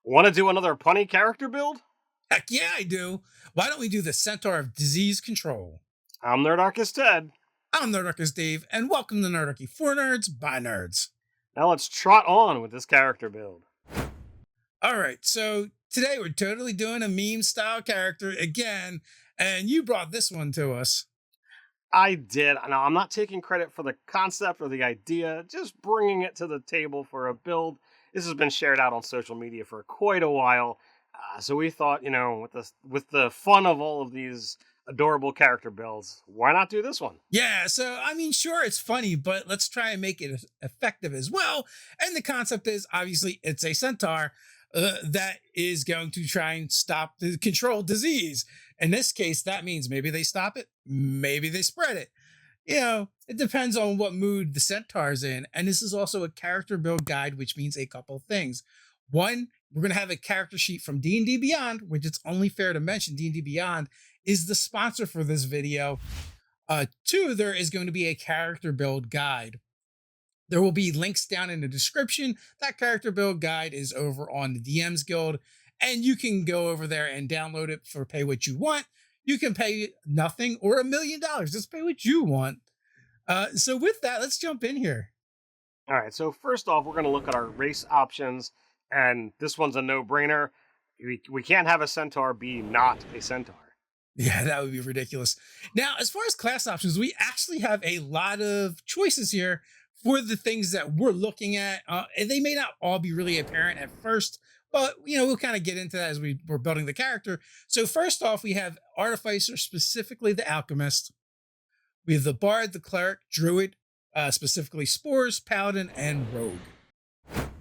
Want to do another punny character build? Heck yeah, I do. Why don't we do the Centaur of Disease Control? I'm Nerdarchy Ted. I'm Nerdarchy Dave, and welcome to Nerdarchy for Nerds by Nerds. Now let's trot on with this character build. All right, so today we're totally doing a meme style character again, and you brought this one to us. I did. Now, I'm not taking credit for the concept or the idea, just bringing it to the table for a build. This has been shared out on social media for quite a while. So we thought, with the fun of all of these adorable character builds, why not do this one? Yeah, so I mean, sure, it's funny, but let's try and make it effective as well. And the concept is obviously it's a centaur that is going to try and stop the control disease. In this case, that means maybe they stop it, maybe they spread it. You know, it depends on what mood the centaur's in. And this is also a character build guide, which means a couple things. One, we're going to have a character sheet from D&D Beyond, which it's only fair to mention D&D Beyond is the sponsor for this video. Two, there is going to be a character build guide. There will be links down in the description. That character build guide is over on the DMs Guild, and you can go over there and download it for pay what you want. You can pay nothing or $1 million. Just pay what you want. So with that, let's jump in here. All right, so first off, we're going to look at our race options, and this one's a no-brainer. We can't have a centaur be not a centaur. Yeah, that would be ridiculous. Now, as far as class options, we actually have a lot of choices here for the things that we're looking at. And they may not all be really apparent at first, but, we'll kind of get into that as we're building the character. So first off, we have Artificer, specifically the Alchemist. We have the Bard, the Cleric, Druid, specifically Spores, Paladin, and Rogue.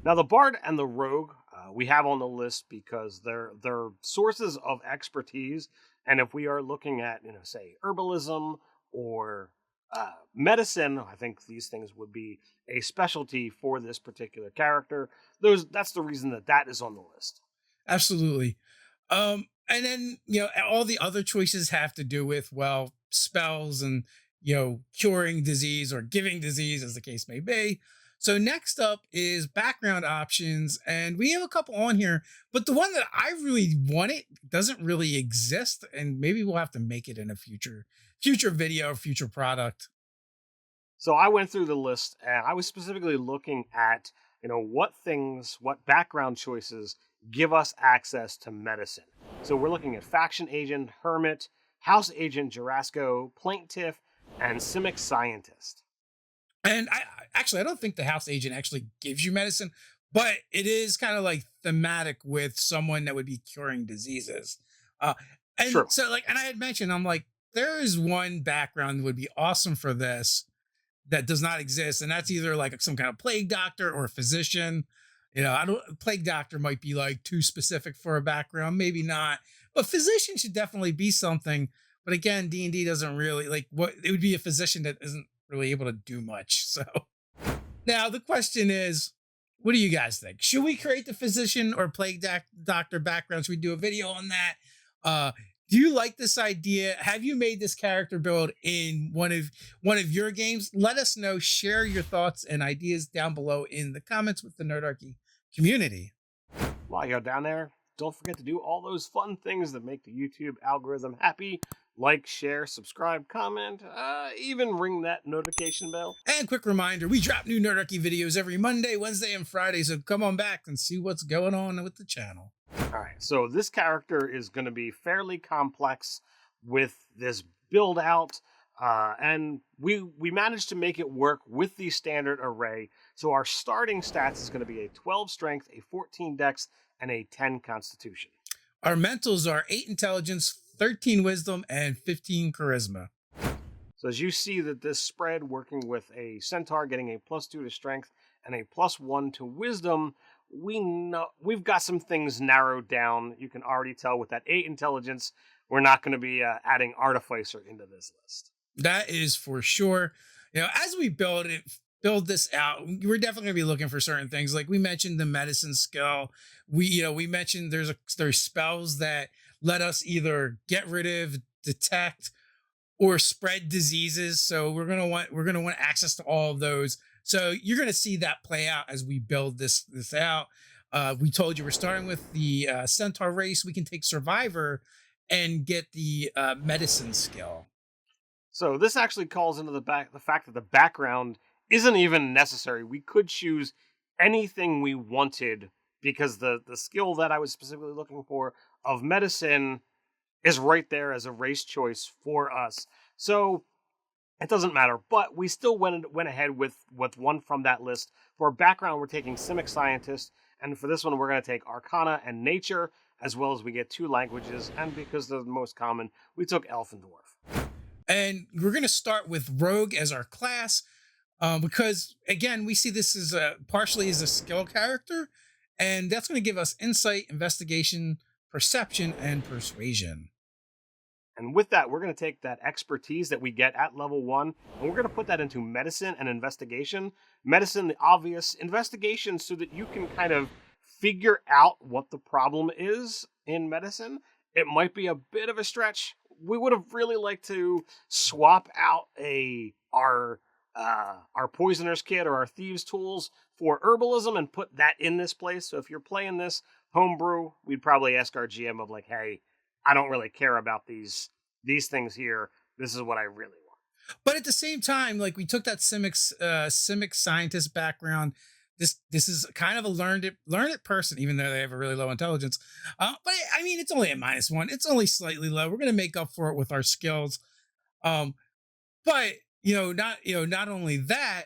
Now, the Bard and the Rogue we have on the list because they're sources of expertise. And if we are looking at, say, herbalism or medicine, I think these things would be a specialty for this particular character. That's the reason that is on the list. Absolutely. And then, all the other choices have to do with, well, spells and, curing disease or giving disease, as the case may be. So next up is background options, and we have a couple on here, but the one that I really wanted doesn't really exist, and maybe we'll have to make it in a future video, future product. So I went through the list, and I was specifically looking at, what background choices give us access to medicine. So we're looking at Faction Agent, Hermit, House Agent, JORASCO, Plaintiff, and SIMIC Scientist. And I don't think the House Agent actually gives you medicine, but it is kind of like thematic with someone that would be curing diseases. And True. So and I had mentioned, I'm like, there is one background that would be awesome for this that does not exist. And that's either like some kind of plague doctor or a physician. Plague doctor might be like too specific for a background, maybe not, but physician should definitely be something. But again, D&D doesn't really it would be a physician that isn't really able to do much. So now the question is, what do you guys think? Should we create the physician or plague doctor background? Should we do a video on that? Do you like this idea? Have you made this character build in one of your games? Let us know. Share your thoughts and ideas down below in the comments with the Nerdarchy community. While you're down there, don't forget to do all those fun things that make the YouTube algorithm happy. Like, share, subscribe, comment, even ring that notification bell. And quick reminder, we drop new Nerdarchy videos every Monday, Wednesday, and Friday, so come on back and see what's going on with the channel. All right, so this character is going to be fairly complex with this build out, and we managed to make it work with the standard array. So our starting stats is going to be a 12 strength, a 14 dex, and a 10 constitution. Our mentals are 8 intelligence, 13 wisdom, and 15 charisma. So as you see that this spread working with a centaur getting a +2 to strength and a +1 to wisdom, we've got some things narrowed down. You can already tell with that 8 intelligence, we're not going to be adding Artificer into this list. That is for sure. As we build this out, we're definitely going to be looking for certain things. Like we mentioned the medicine skill. We mentioned there's spells that let us either get rid of, detect, or spread diseases. So we're going to want access to all of those. So you're going to see that play out as we build this out. We told you we're starting with the Centaur race. We can take Survivor and get the medicine skill. So this actually calls into the fact that the background isn't even necessary. We could choose anything we wanted because the skill that I was specifically looking for of medicine is right there as a race choice for us. So it doesn't matter, but we still went ahead with one from that list. For our background, we're taking Simic Scientist, and for this one, we're going to take Arcana and Nature, as well as we get 2 languages, and because they're the most common, we took Elf and Dwarf. And we're going to start with Rogue as our class, because again, we see this as partially as a skill character, and that's going to give us insight, investigation, perception, and persuasion. And with that, we're going to take that expertise that we get at level 1, and we're going to put that into medicine and investigation. Medicine, the obvious. Investigation, so that you can kind of figure out what the problem is in medicine. It might be a bit of a stretch. We would have really liked to swap out our poisoner's kit or our thieves tools for herbalism and put that in this place. So if you're playing this homebrew, we'd probably ask our GM of like, hey, I don't really care about these things here. This is what I really want. But at the same time, like we took that Simic Scientist background. This is kind of a learned it person, even though they have a really low intelligence. But I mean, it's only a -1. It's only slightly low. We're going to make up for it with our skills. But not only that,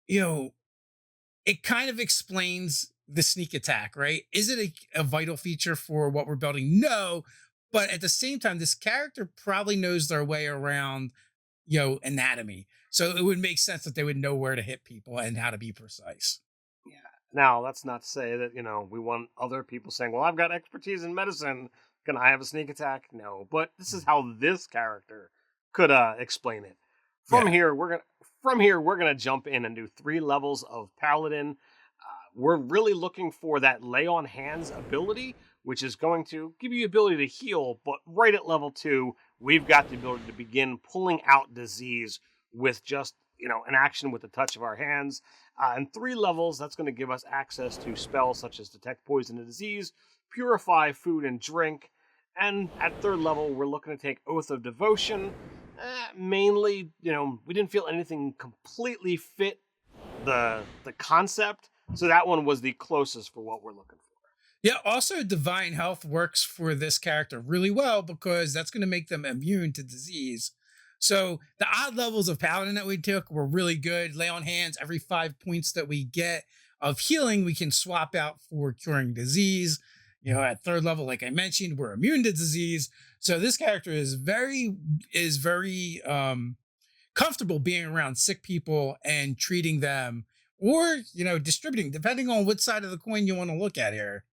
it kind of explains the sneak attack, right? Is it a vital feature for what we're building? No. But at the same time, this character probably knows their way around, anatomy. So it would make sense that they would know where to hit people and how to be precise. Yeah. Now, that's not to say that, we want other people saying, well, I've got expertise in medicine. Can I have a sneak attack? No. But this is how this character could explain it. From here, we're gonna jump in and do 3 levels of Paladin. We're really looking for that lay on hands ability, which is going to give you the ability to heal, but right at level 2, we've got the ability to begin pulling out disease with just, an action with the touch of our hands. And 3 levels, that's going to give us access to spells such as Detect Poison and Disease, Purify Food and Drink, and at 3rd level, we're looking to take Oath of Devotion. Mainly, we didn't feel anything completely fit the concept, so that one was the closest for what we're looking for. Yeah, also Divine Health works for this character really well because that's going to make them immune to disease. So the odd levels of Paladin that we took were really good. Lay on hands, every 5 points that we get of healing, we can swap out for curing disease. At 3rd level, like I mentioned, we're immune to disease. So this character is very comfortable being around sick people and treating them or, distributing, depending on which side of the coin you want to look at here.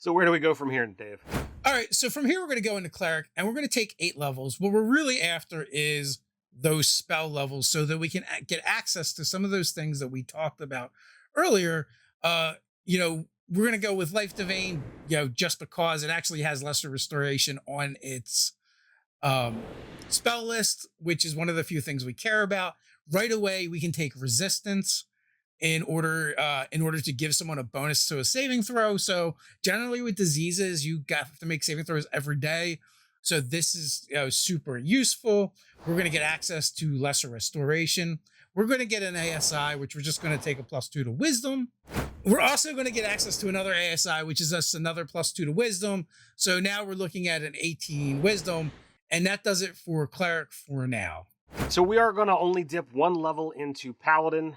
So where do we go from here, Dave? All right, so from here, we're going to go into Cleric, and we're going to take 8 levels. What we're really after is those spell levels so that we can get access to some of those things that we talked about earlier. We're going to go with Life Domain, just because it actually has lesser restoration on its spell list, which is one of the few things we care about. Right away, we can take Resistance in order to give someone a bonus to a saving throw. So generally with diseases, you have to make saving throws every day. So this is super useful. We're going to get access to lesser restoration. We're going to get an ASI, which we're just going to take a +2 to Wisdom. We're also going to get access to another ASI, which is us another +2 to Wisdom. So now we're looking at an 18 Wisdom, and that does it for Cleric for now. So we are going to only dip 1 level into Paladin.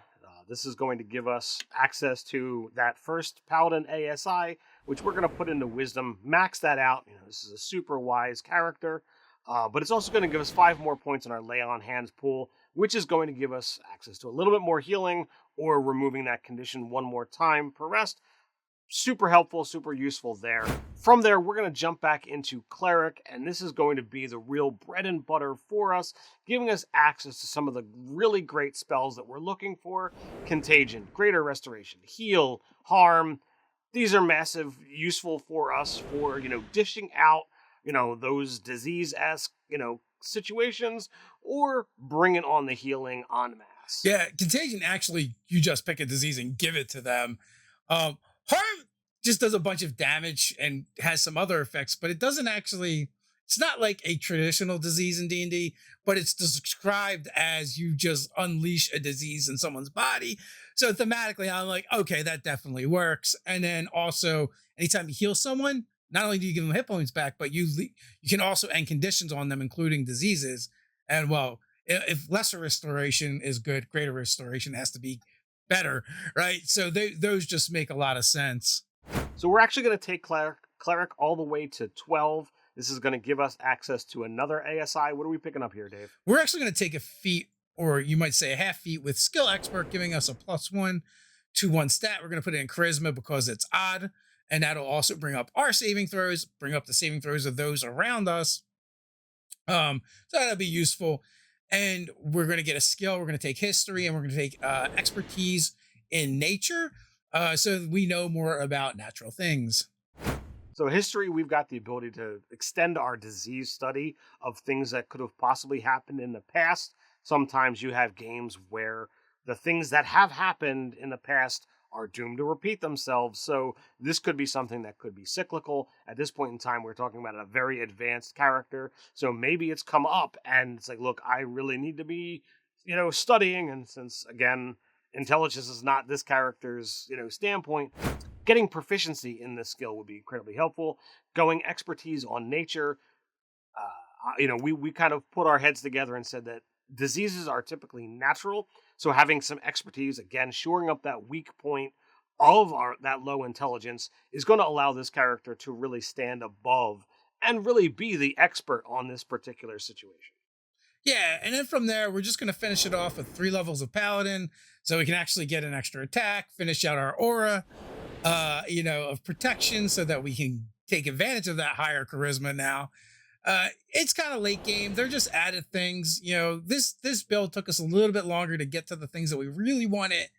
This is going to give us access to that first Paladin ASI, which we're going to put into Wisdom, max that out. This is a super wise character, but it's also going to give us 5 more points in our Lay on Hands pool, which is going to give us access to a little bit more healing or removing that condition 1 more time per rest. Super helpful, super useful there. From there, we're going to jump back into Cleric, and this is going to be the real bread and butter for us, giving us access to some of the really great spells that we're looking for. Contagion, Greater Restoration, Heal, Harm. These are massive, useful for us for, dishing out, those disease-esque, situations, or bringing on the healing en masse. Yeah, Contagion, actually, you just pick a disease and give it to them. Harm just does a bunch of damage and has some other effects, but it doesn't actually. It's not like a traditional disease in D&D, but it's described as you just unleash a disease in someone's body. So thematically, I'm like, okay, that definitely works. And then also, anytime you heal someone, not only do you give them hit points back, but you can also end conditions on them, including diseases. And well, if lesser restoration is good, greater restoration has to be better, right? So those just make a lot of sense. So we're actually going to take Cleric all the way to 12. This is going to give us access to another ASI. What are we picking up here, Dave? We're actually going to take a feat, or you might say a half feat, with Skill Expert, giving us a +1 to 1 stat. We're going to put it in Charisma because it's odd, and that'll also bring up our saving throws, bring up the saving throws of those around us. So that'll be useful. And we're going to get a skill. We're going to take History, and we're going to take Expertise in Nature, so we know more about natural things. So History, we've got the ability to extend our disease study of things that could have possibly happened in the past. Sometimes you have games where the things that have happened in the past are doomed to repeat themselves. So this could be something that could be cyclical. At this point in time, we're talking about a very advanced character. So maybe it's come up and it's like, look, I really need to be, studying. And since, again, intelligence is not this character's, standpoint, getting proficiency in this skill would be incredibly helpful. Going Expertise on Nature, we kind of put our heads together and said that diseases are typically natural. So having some expertise, again, shoring up that weak point of that low intelligence is going to allow this character to really stand above and really be the expert on this particular situation. Yeah, and then from there, we're just going to finish it off with 3 levels of Paladin, so we can actually get an extra attack, finish out our aura, of protection, so that we can take advantage of that higher charisma now. It's kind of late game. They're just added things. This build took us a little bit longer to get to the things that we really wanted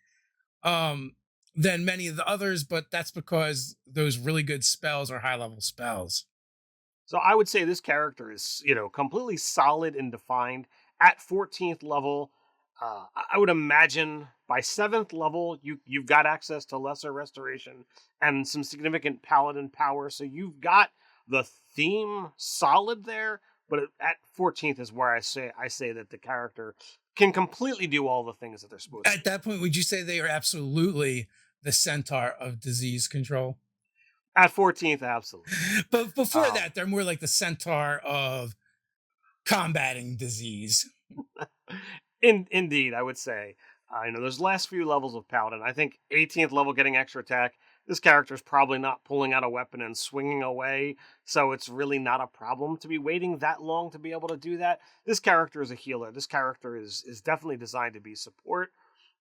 than many of the others, but that's because those really good spells are high level spells. So I would say this character is, completely solid and defined at 14th level. I would imagine by 7th level, you've got access to lesser restoration and some significant paladin power. So you've got the theme solid there, but at 14th is where I say that the character can completely do all the things that they're supposed to. At that point, would you say they are absolutely the Centaur of disease control? At 14th, absolutely. But before that, they're more like the Centaur of combating disease. Indeed, I would say. Those last few levels of Paladin, I think 18th level getting extra attack, this character is probably not pulling out a weapon and swinging away, so it's really not a problem to be waiting that long to be able to do that. This character is a healer. This character is definitely designed to be support,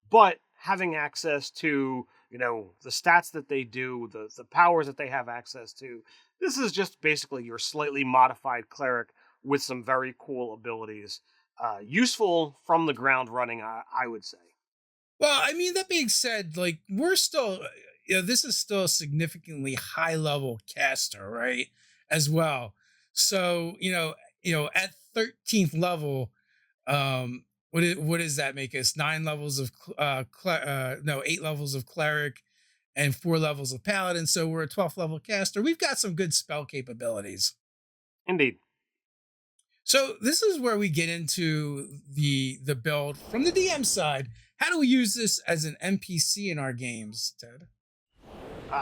but having access to, the stats that they do, the powers that they have access to, this is just basically your slightly modified cleric with some very cool abilities. Useful from the ground running, I would say. Well, I mean, that being said, like, we're still, this is still a significantly high level caster, right? As well. So, at 13th level, what does that make us? 9 levels of, 8 levels of cleric and 4 levels of paladin. So we're a 12th level caster. We've got some good spell capabilities. Indeed. So this is where we get into the build from the DM side. How do we use this as an NPC in our games, Ted?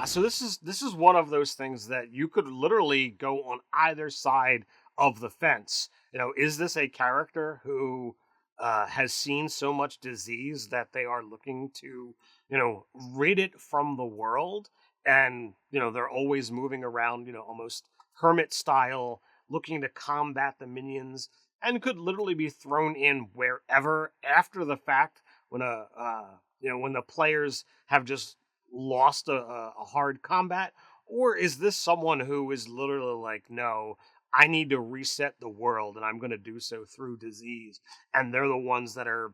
So this is one of those things that you could literally go on either side of the fence. Is this a character who has seen so much disease that they are looking to, rid it from the world, and they're always moving around, almost hermit style, looking to combat the minions, and could literally be thrown in wherever after the fact when when the players have just lost a hard combat? Or is this someone who is literally like, no, I need to reset the world, and I'm going to do so through disease, and they're the ones that are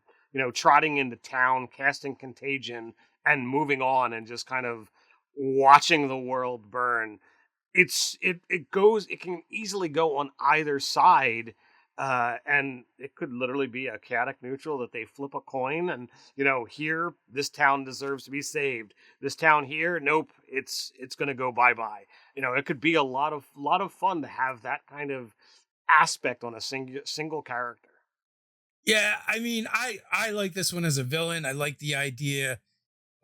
trotting into town, casting contagion, and moving on, and just kind of watching the world burn? It can easily go on either side, And it could literally be a chaotic neutral that they flip a coin, and here this town deserves to be saved. This town here, nope, it's going to go bye bye. It could be a lot of fun to have that kind of aspect on a single character. Yeah, I mean, I like this one as a villain. I like the idea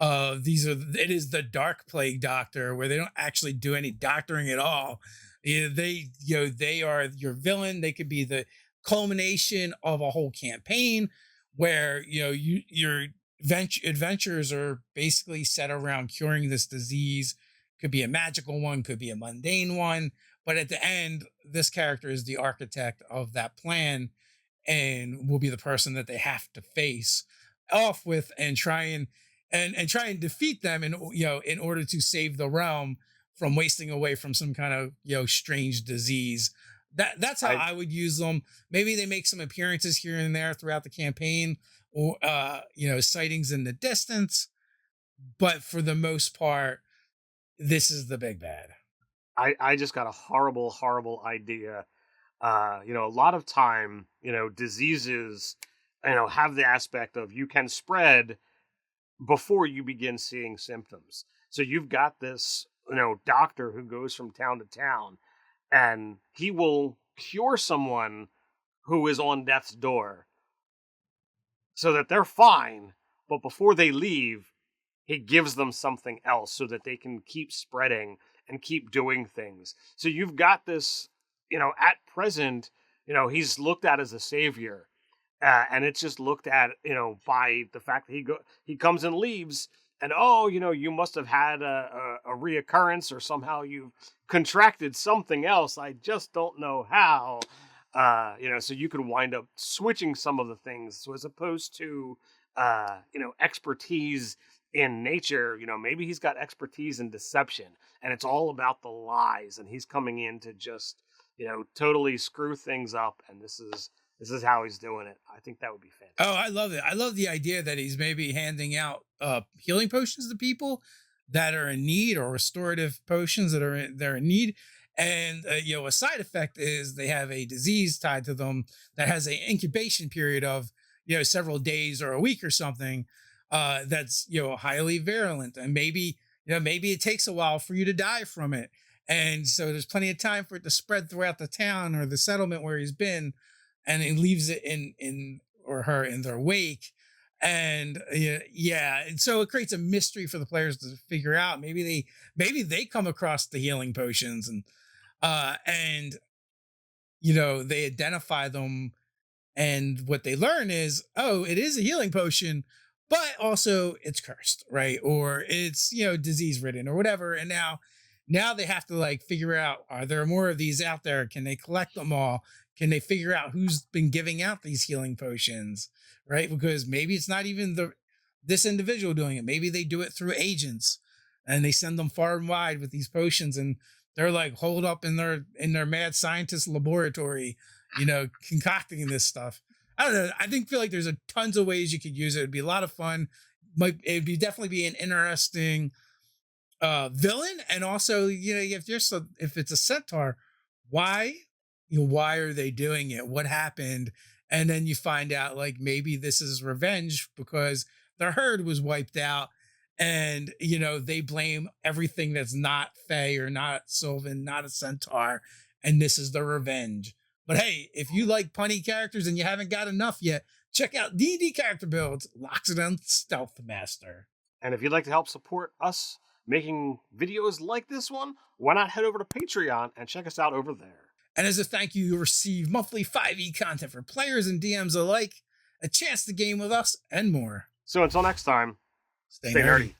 of it is the Dark Plague Doctor, where they don't actually do any doctoring at all. Yeah, they are your villain. They could be the culmination of a whole campaign where your adventures are basically set around curing this disease. Could be a magical one, could be a mundane one, but at the end, this character is the architect of that plan and will be the person that they have to face off with and try and defeat them in order to save the realm from wasting away from some kind of strange disease. That's how I would use them. Maybe they make some appearances here and there throughout the campaign, or sightings in the distance, but for the most part, this is the big bad. I just got a horrible idea. A lot of time, diseases, have the aspect of you can spread before you begin seeing symptoms. So you've got this, doctor who goes from town to town, and he will cure someone who is on death's door so that they're fine. But before they leave, he gives them something else so that they can keep spreading and keep doing things. So you've got this, at present, he's looked at as a savior. And it's just looked at, by the fact that he comes and leaves, and you must have had a reoccurrence, or somehow you've contracted something else. I just don't know how. So you could wind up switching some of the things. So as opposed to, expertise in nature, maybe he's got expertise in deception, and it's all about the lies, and he's coming in to just, totally screw things up. And this is how he's doing it. I think that would be fantastic. Oh, I love it. I love the idea that he's maybe handing out healing potions to people that are in need, or restorative potions they're in need. And a side effect is they have a disease tied to them that has an incubation period of several days or a week or something. That's highly virulent, and maybe it takes a while for you to die from it. And so there's plenty of time for it to spread throughout the town or the settlement where he's been, and he leaves it in or her in their wake. And and so it creates a mystery for the players to figure out. Maybe they come across the healing potions, and they identify them, and what they learn is, oh, it is a healing potion, but also it's cursed, right? Or it's disease ridden or whatever. And now they have to figure out, are there more of these out there? Can they collect them all? Can they figure out who's been giving out these healing potions, right? Because maybe it's not even this individual doing it. Maybe they do it through agents, and they send them far and wide with these potions, and they're holed up in their mad scientist laboratory, concocting this stuff. I don't know. Feel like there's tons of ways you could use it. It'd be a lot of fun. It'd be definitely be an interesting villain. And also, if it's a centaur, why are they doing it? What happened? And then you find out maybe this is revenge because their herd was wiped out, and they blame everything that's not Fae or not Sylvan, not a centaur, and this is the revenge. But hey, if you like punny characters and you haven't got enough yet, check out D&D Character Builds, Loxodon Stealth Master. And if you'd like to help support us making videos like this one, why not head over to Patreon and check us out over there. And as a thank you, you'll receive monthly 5e content for players and DMs alike, a chance to game with us, and more. So until next time, stay nerdy.